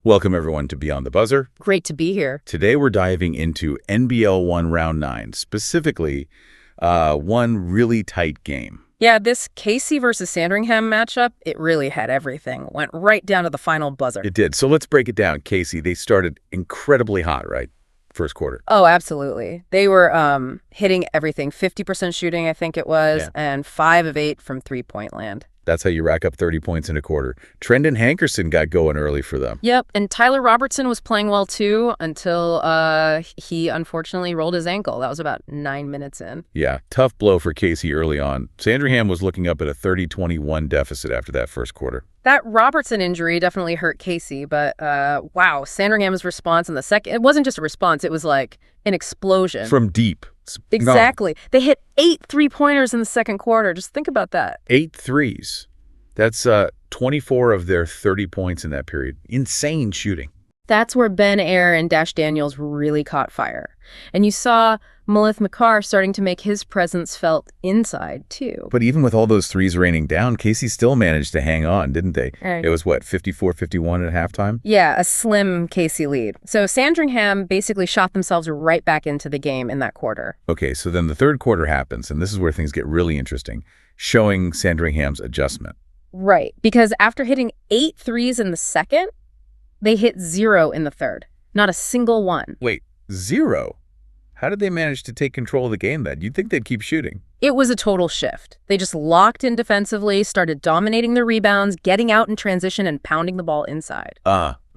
Welcome, everyone, to Beyond the Buzzer. Great to be here. Today, we're diving into NBL1 Round 9, specifically one really tight game. Yeah, this Casey versus Sandringham matchup, it really had everything. Went right down to the final buzzer. It did. So let's break it down. Casey, they started incredibly hot, right? First quarter. Oh, absolutely. They were hitting everything. 50% shooting, I think it was, and 5 of 8 from three-point land. That's how you rack up 30 points in a quarter. Trendon Hankerson got going early for them. Yep, and Tyler Robertson was playing well, too, until he unfortunately rolled his ankle. That was about 9 minutes in. Yeah, tough blow for Casey early on. Sandringham was looking up at a 30-21 deficit after that first quarter. That Robertson injury definitely hurt Casey, but wow, Sandringham's response in the second, it wasn't just a response, it was like an explosion. From deep. Exactly. They hit 8 three-pointers in the second quarter. Just think about that. 8 threes. That's 24 of their 30 points in that period. Insane shooting. That's where Ayre and Dash Daniels really caught fire. And you saw Malith Machar starting to make his presence felt inside, too. But even with all those threes raining down, Casey still managed to hang on, didn't they? Right. It was, what, 54-51 at halftime? Yeah, a slim Casey lead. So Sandringham basically shot themselves right back into the game in that quarter. Okay, so then the third quarter happens, and this is where things get really interesting, showing Sandringham's adjustment. Right, because after hitting 8 threes in the second, they hit 0 in the third. Not a single one. Wait, 0? How did they manage to take control of the game then? You'd think they'd keep shooting. It was a total shift. They just locked in defensively, started dominating the rebounds, getting out in transition, and pounding the ball inside.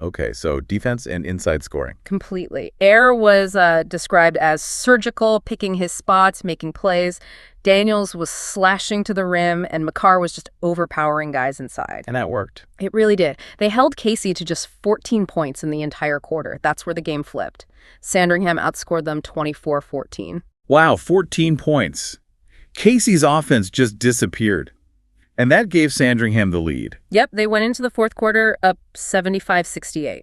Okay, so defense and inside scoring. Completely. Ayre was described as surgical, picking his spots, making plays. Daniels was slashing to the rim, and Machar was just overpowering guys inside. And that worked. It really did. They held Casey to just 14 points in the entire quarter. That's where the game flipped. Sandringham outscored them 24-14. Wow, 14 points. Casey's offense just disappeared. And that gave Sandringham the lead. Yep, they went into the fourth quarter up 75-68.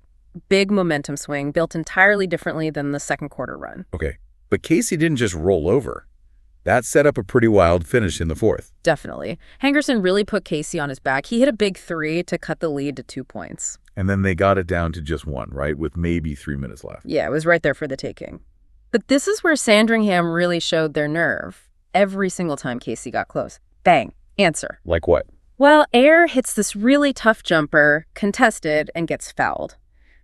Big momentum swing, built entirely differently than the second quarter run. Okay, but Casey didn't just roll over. That set up a pretty wild finish in the fourth. Definitely. Hankerson really put Casey on his back. He hit a big 3 to cut the lead to 2 points. And then they got it down to just 1, right? With maybe 3 minutes left. Yeah, it was right there for the taking. But this is where Sandringham really showed their nerve. Every single time Casey got close. Bang. Answer. Like what? Well, Ayre hits this really tough jumper, contested, and gets fouled.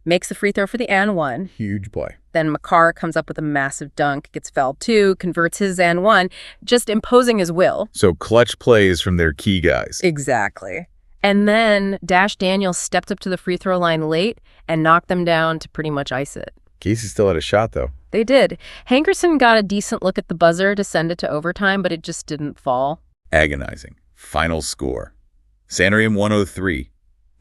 Makes the free throw for the and one. Huge play. Then Machar comes up with a massive dunk, gets fouled too, converts his and one, just imposing his will. So clutch plays from their key guys. Exactly. And then Dash Daniels stepped up to the free throw line late and knocked them down to pretty much ice it. Casey still had a shot, though. They did. Hankerson got a decent look at the buzzer to send it to overtime, but it just didn't fall. Agonizing. Final score. Sandringham 103.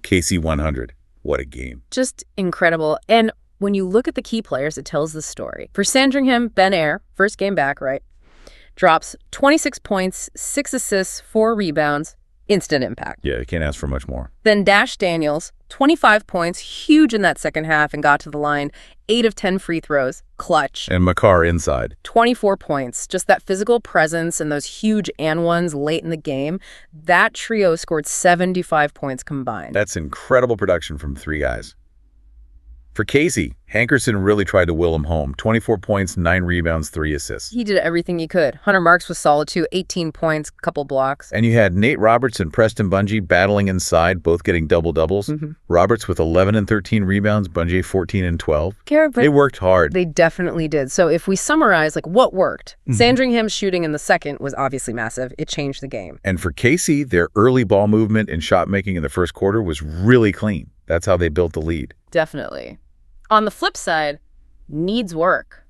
Casey 100. What a game. Just incredible. And when you look at the key players, it tells the story. For Sandringham, Ayre, first game back, right? Drops 26 points, 6 assists, 4 rebounds. Instant impact. Yeah, you can't ask for much more. Then Dash Daniels, 25 points, huge in that second half and got to the line. 8 of 10 free throws, clutch. And Machar inside. 24 points, just that physical presence and those huge and ones late in the game. That trio scored 75 points combined. That's incredible production from 3 guys. For Casey, Hankerson really tried to will him home. 24 points, 9 rebounds, 3 assists. He did everything he could. Hunter Marks was solid too, 18 points, couple blocks. And you had Nate Roberts and Preston Bungei battling inside, both getting double-doubles. Roberts with 11 and 13 rebounds, Bungei 14 and 12. They worked hard. They definitely did. So if we summarize, what worked? Sandringham's shooting in the second was obviously massive. It changed the game. And for Casey, their early ball movement and shot making in the first quarter was really clean. That's how they built the lead. Definitely. On the flip side, needs work.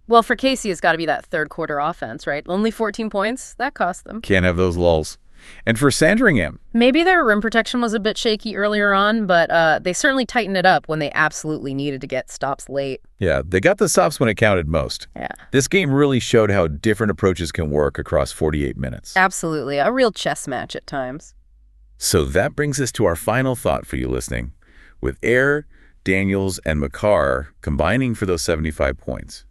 Well, for Casey, it's got to be that third quarter offense, right? Only 14 points. That cost them. Can't have those lulls. And for Sandringham, maybe their rim protection was a bit shaky earlier on, but they certainly tightened it up when they absolutely needed to get stops late. Yeah, they got the stops when it counted most. Yeah. This game really showed how different approaches can work across 48 minutes. Absolutely. A real chess match at times. So that brings us to our final thought for you listening. With Ayre, Daniels, and Machar combining for those 75 points.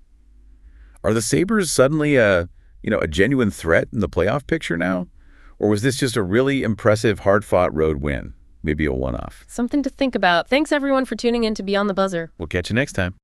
Are the Sabres suddenly a genuine threat in the playoff picture now? Or was this just a really impressive, hard-fought road win? maybe a one-off. Something to think about. Thanks, everyone, for tuning in to Beyond the Buzzer. We'll catch you next time.